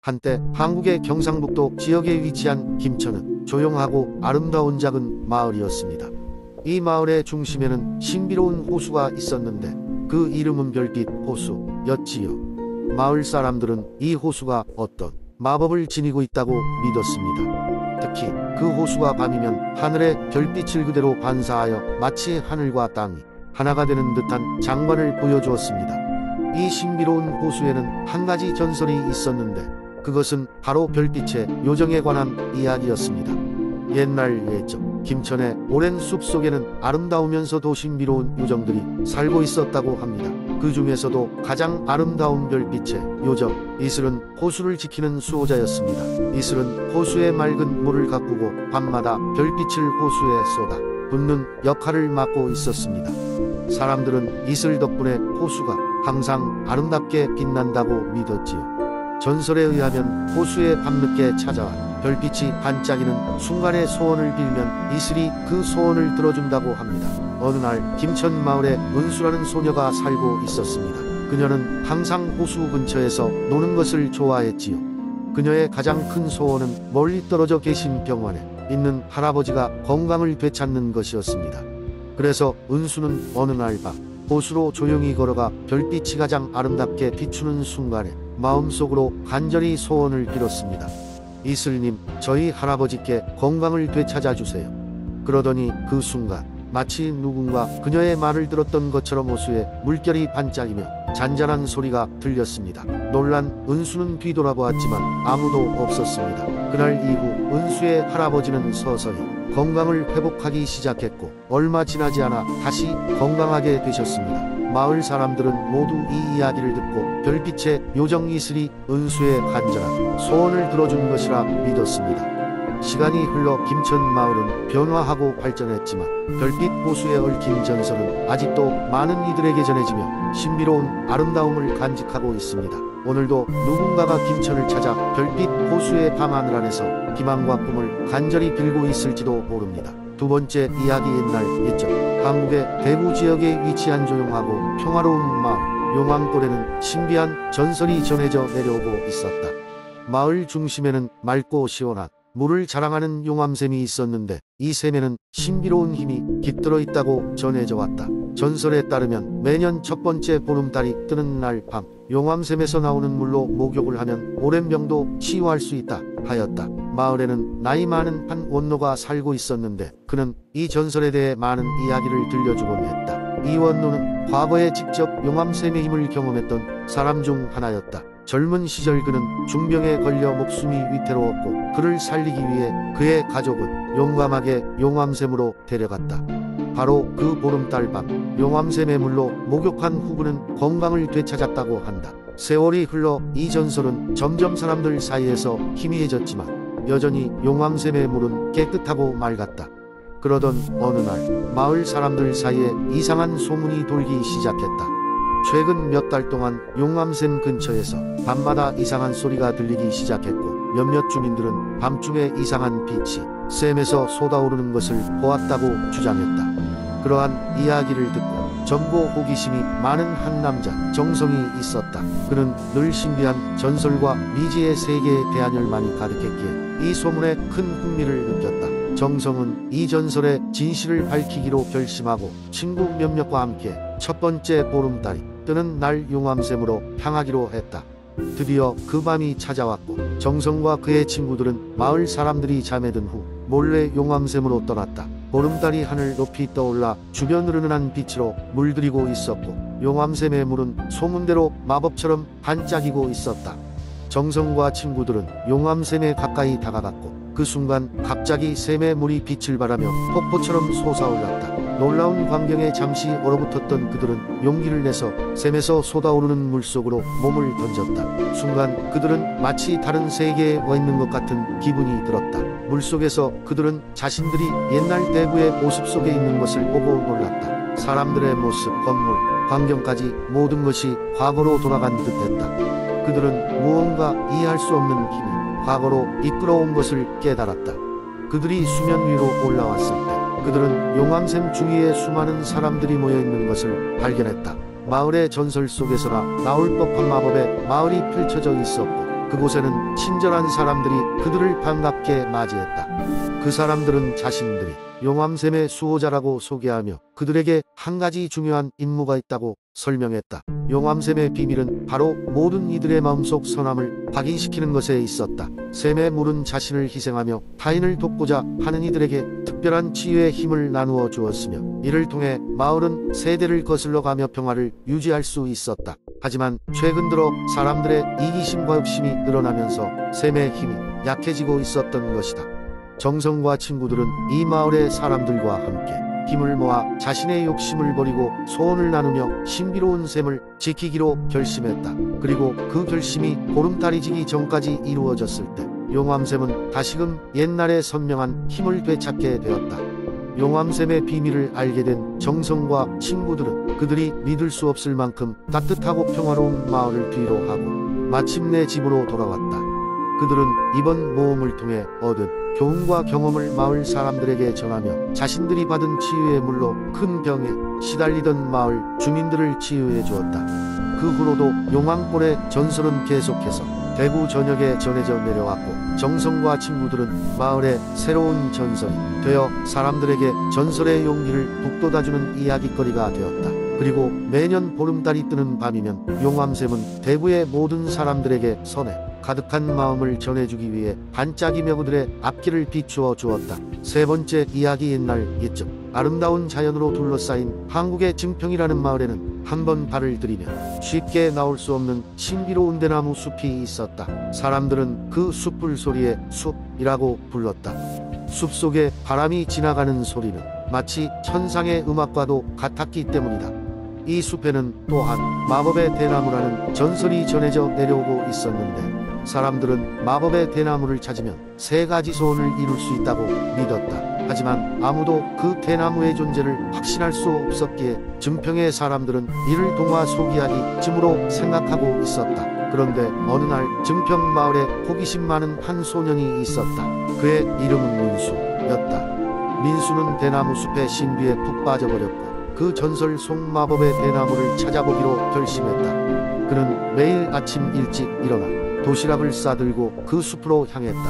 한때 한국의 경상북도 지역에 위치한 김천은 조용하고 아름다운 작은 마을이었습니다. 이 마을의 중심에는 신비로운 호수가 있었는데 그 이름은 별빛 호수였지요. 마을 사람들은 이 호수가 어떤 마법을 지니고 있다고 믿었습니다. 특히 그 호수가 밤이면 하늘에 별빛을 그대로 반사하여 마치 하늘과 땅이 하나가 되는 듯한 장관을 보여주었습니다. 이 신비로운 호수에는 한 가지 전설이 있었는데 그것은 바로 별빛의 요정에 관한 이야기였습니다. 옛날 예적 김천의 오랜 숲속에는 아름다우면서도 신비로운 요정들이 살고 있었다고 합니다. 그 중에서도 가장 아름다운 별빛의 요정 이슬은 호수를 지키는 수호자였습니다. 이슬은 호수의 맑은 물을 가꾸고 밤마다 별빛을 호수에 쏟아 붓는 역할을 맡고 있었습니다. 사람들은 이슬 덕분에 호수가 항상 아름답게 빛난다고 믿었지요. 전설에 의하면 호수에 밤늦게 찾아와 별빛이 반짝이는 순간의 소원을 빌면 이슬이 그 소원을 들어준다고 합니다. 어느 날 김천 마을에 은수라는 소녀가 살고 있었습니다. 그녀는 항상 호수 근처에서 노는 것을 좋아했지요. 그녀의 가장 큰 소원은 멀리 떨어져 계신 병원에 있는 할아버지가 건강을 되찾는 것이었습니다. 그래서 은수는 어느 날 밤 호수로 조용히 걸어가 별빛이 가장 아름답게 비추는 순간에 마음속으로 간절히 소원을 빌었습니다. 이슬님, 저희 할아버지께 건강을 되찾아 주세요. 그러더니 그 순간 마치 누군가 그녀의 말을 들었던 것처럼 호수에 물결이 반짝이며 잔잔한 소리가 들렸습니다. 놀란 은수는 뒤돌아보았지만 아무도 없었습니다. 그날 이후 은수의 할아버지는 서서히 건강을 회복하기 시작했고 얼마 지나지 않아 다시 건강하게 되셨습니다. 마을 사람들은 모두 이 이야기를 듣고 별빛의 요정 이슬이 은수의 간절한 소원을 들어준 것이라 믿었습니다. 시간이 흘러 김천 마을은 변화하고 발전했지만 별빛 호수에 얽힌 전설은 아직도 많은 이들에게 전해지며 신비로운 아름다움을 간직하고 있습니다. 오늘도 누군가가 김천을 찾아 별빛 호수의 밤하늘 안에서 희망과 꿈을 간절히 빌고 있을지도 모릅니다. 두 번째 이야기 옛날 예적 한국의 대구 지역에 위치한 조용하고 평화로운 마을 용왕골에는 신비한 전설이 전해져 내려오고 있었다. 마을 중심에는 맑고 시원한 물을 자랑하는 용암샘이 있었는데 이 샘에는 신비로운 힘이 깃들어 있다고 전해져 왔다. 전설에 따르면 매년 첫 번째 보름달이 뜨는 날 밤 용암샘에서 나오는 물로 목욕을 하면 오랜 병도 치유할 수 있다 하였다. 마을에는 나이 많은 한 원노가 살고 있었는데 그는 이 전설에 대해 많은 이야기를 들려주곤 했다. 이 원노는 과거에 직접 용암샘의 힘을 경험했던 사람 중 하나였다. 젊은 시절 그는 중병에 걸려 목숨이 위태로웠고 그를 살리기 위해 그의 가족은 용감하게 용암샘으로 데려갔다. 바로 그 보름달 밤 용암샘의 물로 목욕한 후 그는 건강을 되찾았다고 한다. 세월이 흘러 이 전설은 점점 사람들 사이에서 희미해졌지만 여전히 용암샘의 물은 깨끗하고 맑았다. 그러던 어느 날 마을 사람들 사이에 이상한 소문이 돌기 시작했다. 최근 몇 달 동안 용암샘 근처에서 밤마다 이상한 소리가 들리기 시작했고 몇몇 주민들은 밤중에 이상한 빛이 샘에서 쏟아오르는 것을 보았다고 주장했다. 그러한 이야기를 듣고 젊고 호기심이 많은 한 남자 정성이 있었다. 그는 늘 신비한 전설과 미지의 세계에 대한 열망이 가득했기에 이 소문에 큰 흥미를 느꼈다. 정성은 이 전설의 진실을 밝히기로 결심하고 친구 몇몇과 함께 첫 번째 보름달이 뜨는 날 용암샘으로 향하기로 했다. 드디어 그 밤이 찾아왔고 정성과 그의 친구들은 마을 사람들이 잠에 든 후 몰래 용암샘으로 떠났다. 보름달이 하늘 높이 떠올라 주변 르르한 빛으로 물들이고 있었고 용암샘의 물은 소문대로 마법처럼 반짝이고 있었다. 정성과 친구들은 용암샘에 가까이 다가갔고 그 순간 갑자기 샘의 물이 빛을 발하며 폭포처럼 솟아올랐다. 놀라운 광경에 잠시 얼어붙었던 그들은 용기를 내서 샘에서 쏟아오르는 물속으로 몸을 던졌다. 순간 그들은 마치 다른 세계에 와 있는 것 같은 기분이 들었다. 물속에서 그들은 자신들이 옛날 대구의 모습 속에 있는 것을 보고 놀랐다. 사람들의 모습, 건물, 광경까지 모든 것이 과거로 돌아간 듯했다. 그들은 무언가 이해할 수 없는 힘이 과거로 이끌어온 것을 깨달았다. 그들이 수면 위로 올라왔을 때 그들은 용암샘 주위에 수많은 사람들이 모여있는 것을 발견했다. 마을의 전설 속에서나 나올 법한 마법의 마을이 펼쳐져 있었고 그곳에는 친절한 사람들이 그들을 반갑게 맞이했다. 그 사람들은 자신들이 용암샘의 수호자라고 소개하며 그들에게 한 가지 중요한 임무가 있다고 설명했다. 용암샘의 비밀은 바로 모든 이들의 마음속 선함을 각인시키는 것에 있었다. 샘의 물은 자신을 희생하며 타인을 돕고자 하는 이들에게 특별한 치유의 힘을 나누어 주었으며 이를 통해 마을은 세대를 거슬러가며 평화를 유지할 수 있었다. 하지만 최근 들어 사람들의 이기심과 욕심이 늘어나면서 샘의 힘이 약해지고 있었던 것이다. 정성과 친구들은 이 마을의 사람들과 함께 힘을 모아 자신의 욕심을 버리고 소원을 나누며 신비로운 샘을 지키기로 결심했다. 그리고 그 결심이 보름달이 지기 전까지 이루어졌을 때 용암샘은 다시금 옛날의 선명한 힘을 되찾게 되었다. 용암샘의 비밀을 알게 된 정성과 친구들은 그들이 믿을 수 없을 만큼 따뜻하고 평화로운 마을을 뒤로하고 마침내 집으로 돌아왔다. 그들은 이번 모험을 통해 얻은 교훈과 경험을 마을 사람들에게 전하며 자신들이 받은 치유의 물로 큰 병에 시달리던 마을 주민들을 치유해 주었다. 그 후로도 용암골의 전설은 계속해서 대구 전역에 전해져 내려왔고 정성과 친구들은 마을의 새로운 전설이 되어 사람들에게 전설의 용기를 북돋아주는 이야깃거리가 되었다. 그리고 매년 보름달이 뜨는 밤이면 용암샘은 대구의 모든 사람들에게 선해 가득한 마음을 전해주기 위해 반짝이며 그들의 앞길을 비추어 주었다. 세 번째 이야기. 옛날 이쯤 아름다운 자연으로 둘러싸인 한국의 증평이라는 마을에는 한번 발을 들이면 쉽게 나올 수 없는 신비로운 대나무 숲이 있었다. 사람들은 그 숲을 소리에 숲이라고 불렀다. 숲 속에 바람이 지나가는 소리는 마치 천상의 음악과도 같았기 때문이다. 이 숲에는 또한 마법의 대나무라는 전설이 전해져 내려오고 있었는데 사람들은 마법의 대나무를 찾으면 세 가지 소원을 이룰 수 있다고 믿었다. 하지만 아무도 그 대나무의 존재를 확신할 수 없었기에 증평의 사람들은 이를 동화 속이야기쯤으로 생각하고 있었다. 그런데 어느 날 증평 마을에 호기심 많은 한 소년이 있었다. 그의 이름은 민수였다. 민수는 대나무 숲의 신비에 푹 빠져버렸고 그 전설 속 마법의 대나무를 찾아보기로 결심했다. 그는 매일 아침 일찍 일어나 도시락을 싸들고 그 숲으로 향했다.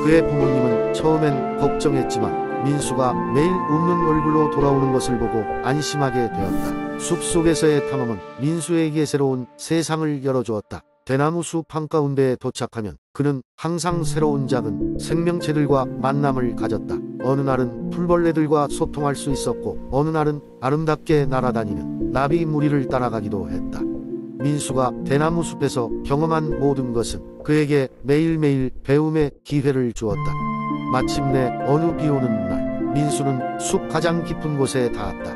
그의 부모님은 처음엔 걱정했지만 민수가 매일 웃는 얼굴로 돌아오는 것을 보고 안심하게 되었다. 숲속에서의 탐험은 민수에게 새로운 세상을 열어주었다. 대나무 숲 한가운데에 도착하면 그는 항상 새로운 작은 생명체들과 만남을 가졌다. 어느 날은 풀벌레들과 소통할 수 있었고 어느 날은 아름답게 날아다니는 나비 무리를 따라가기도 했다. 민수가 대나무 숲에서 경험한 모든 것은 그에게 매일매일 배움의 기회를 주었다. 마침내 어느 비 오는 날 민수는 숲 가장 깊은 곳에 닿았다.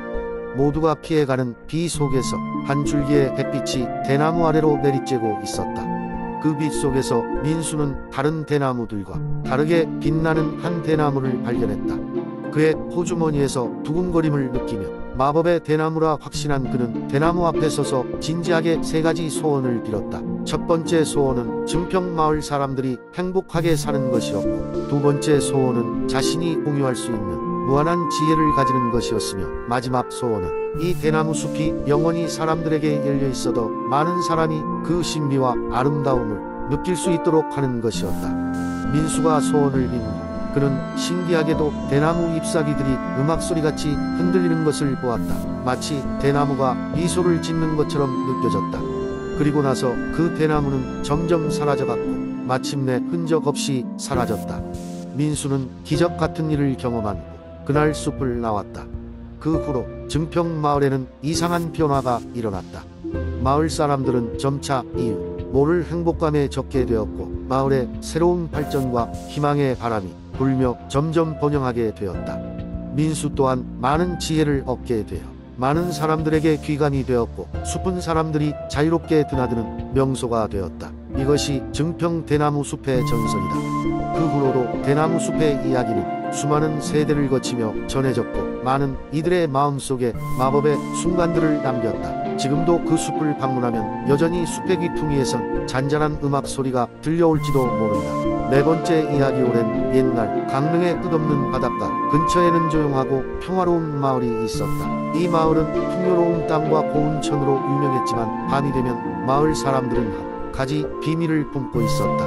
모두가 피해가는 비 속에서 한 줄기의 햇빛이 대나무 아래로 내리쬐고 있었다. 그 빛 속에서 민수는 다른 대나무들과 다르게 빛나는 한 대나무를 발견했다. 그의 호주머니에서 두근거림을 느끼며 마법의 대나무라 확신한 그는 대나무 앞에 서서 진지하게 세 가지 소원을 빌었다. 첫 번째 소원은 증평 마을 사람들이 행복하게 사는 것이었고 두 번째 소원은 자신이 공유할 수 있는 무한한 지혜를 가지는 것이었으며 마지막 소원은 이 대나무 숲이 영원히 사람들에게 열려 있어도 많은 사람이 그 신비와 아름다움을 느낄 수 있도록 하는 것이었다. 민수가 소원을 빈 후 그는 신기하게도 대나무 잎사귀들이 음악소리같이 흔들리는 것을 보았다. 마치 대나무가 미소를 짓는 것처럼 느껴졌다. 그리고 나서 그 대나무는 점점 사라져갔고 마침내 흔적 없이 사라졌다. 민수는 기적 같은 일을 경험한 후 그날 숲을 나왔다. 그 후로 증평 마을에는 이상한 변화가 일어났다. 마을 사람들은 점차 이유 모를 행복감에 젖게 되었고 마을에 새로운 발전과 희망의 바람이 불며 점점 번영하게 되었다. 민수 또한 많은 지혜를 얻게 되어 많은 사람들에게 귀감이 되었고 숲은 사람들이 자유롭게 드나드는 명소가 되었다. 이것이 증평 대나무 숲의 전설이다. 그 후로도 대나무 숲의 이야기는 수많은 세대를 거치며 전해졌고 많은 이들의 마음속에 마법의 순간들을 남겼다. 지금도 그 숲을 방문하면 여전히 숲의 귀퉁이에선 잔잔한 음악 소리가 들려올지도 모른다. 네 번째 이야기. 오랜 옛날 강릉의 끝없는 바닷가 근처에는 조용하고 평화로운 마을이 있었다. 이 마을은 풍요로운 땅과 고운 천으로 유명했지만 밤이 되면 마을 사람들은 가지 비밀을 품고 있었다.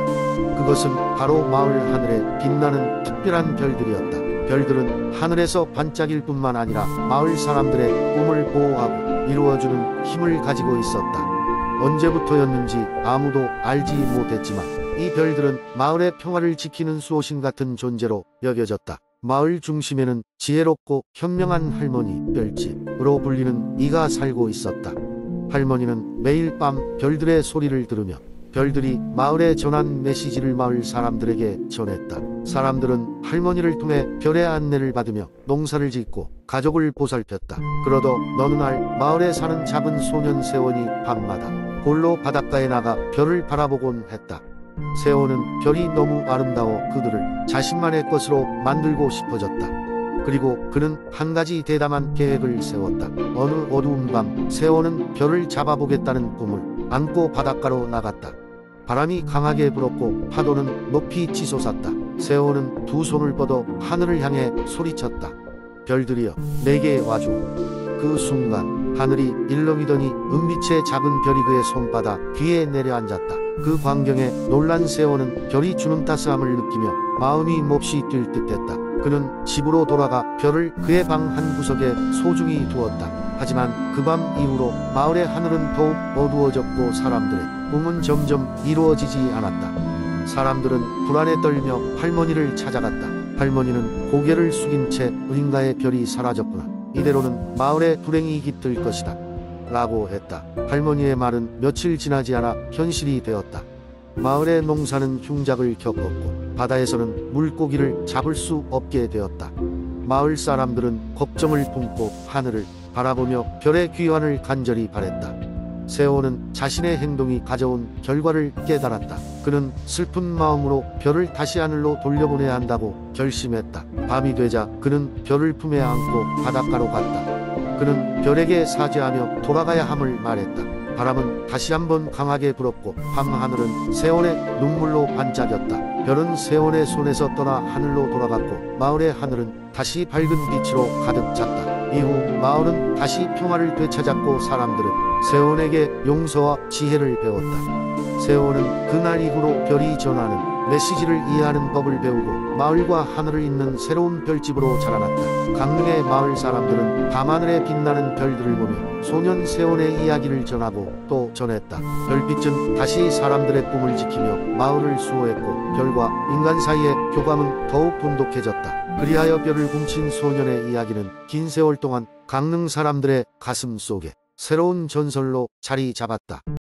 그것은 바로 마을 하늘에 빛나는 특별한 별들이었다. 별들은 하늘에서 반짝일 뿐만 아니라 마을 사람들의 꿈을 보호하고 이루어주는 힘을 가지고 있었다. 언제부터였는지 아무도 알지 못했지만 이 별들은 마을의 평화를 지키는 수호신 같은 존재로 여겨졌다. 마을 중심에는 지혜롭고 현명한 할머니 별집으로 불리는 이가 살고 있었다. 할머니는 매일 밤 별들의 소리를 들으며 별들이 마을에 전한 메시지를 마을 사람들에게 전했다. 사람들은 할머니를 통해 별의 안내를 받으며 농사를 짓고 가족을 보살폈다. 그러던 어느 날 마을에 사는 작은 소년 세원이 밤마다 홀로 바닷가에 나가 별을 바라보곤 했다. 세원은 별이 너무 아름다워 그들을 자신만의 것으로 만들고 싶어졌다. 그리고 그는 한 가지 대담한 계획을 세웠다. 어느 어두운 밤 세원은 별을 잡아보겠다는 꿈을 안고 바닷가로 나갔다. 바람이 강하게 불었고 파도는 높이 치솟았다. 세원은 두 손을 뻗어 하늘을 향해 소리쳤다. 별들이여 내게 와줘. 그 순간 하늘이 일렁이더니 은빛의 작은 별이 그의 손바닥 귀에 내려앉았다. 그 광경에 놀란 세원은 별이 주는 따스함을 느끼며 마음이 몹시 뛸 듯했다. 그는 집으로 돌아가 별을 그의 방 한 구석에 소중히 두었다. 하지만 그 밤 이후로 마을의 하늘은 더욱 어두워졌고 사람들의 꿈은 점점 이루어지지 않았다. 사람들은 불안에 떨며 할머니를 찾아갔다. 할머니는 고개를 숙인 채 어딘가에 별이 사라졌구나. 이대로는 마을에 불행이 깃들 것이다. 라고 했다. 할머니의 말은 며칠 지나지 않아 현실이 되었다. 마을의 농사는 흉작을 겪었고 바다에서는 물고기를 잡을 수 없게 되었다. 마을 사람들은 걱정을 품고 하늘을 바라보며 별의 귀환을 간절히 바랬다. 세원은 자신의 행동이 가져온 결과를 깨달았다. 그는 슬픈 마음으로 별을 다시 하늘로 돌려보내야 한다고 결심했다. 밤이 되자 그는 별을 품에 안고 바닷가로 갔다. 그는 별에게 사죄하며 돌아가야 함을 말했다. 바람은 다시 한번 강하게 불었고 밤하늘은 세원의 눈물로 반짝였다. 별은 세원의 손에서 떠나 하늘로 돌아갔고 마을의 하늘은 다시 밝은 빛으로 가득 찼다. 이후 마을은 다시 평화를 되찾았고 사람들은 세원에게 용서와 지혜를 배웠다. 세원은 그날 이후로 별이 전하는 메시지를 이해하는 법을 배우고 마을과 하늘을 잇는 새로운 별집으로 자라났다. 강릉의 마을 사람들은 밤하늘에 빛나는 별들을 보며 소년 세원의 이야기를 전하고 또 전했다. 별빛은 다시 사람들의 꿈을 지키며 마을을 수호했고 별과 인간 사이의 교감은 더욱 돈독해졌다. 그리하여 별을 훔친 소년의 이야기는 긴 세월 동안 강릉 사람들의 가슴 속에 새로운 전설로 자리 잡았다.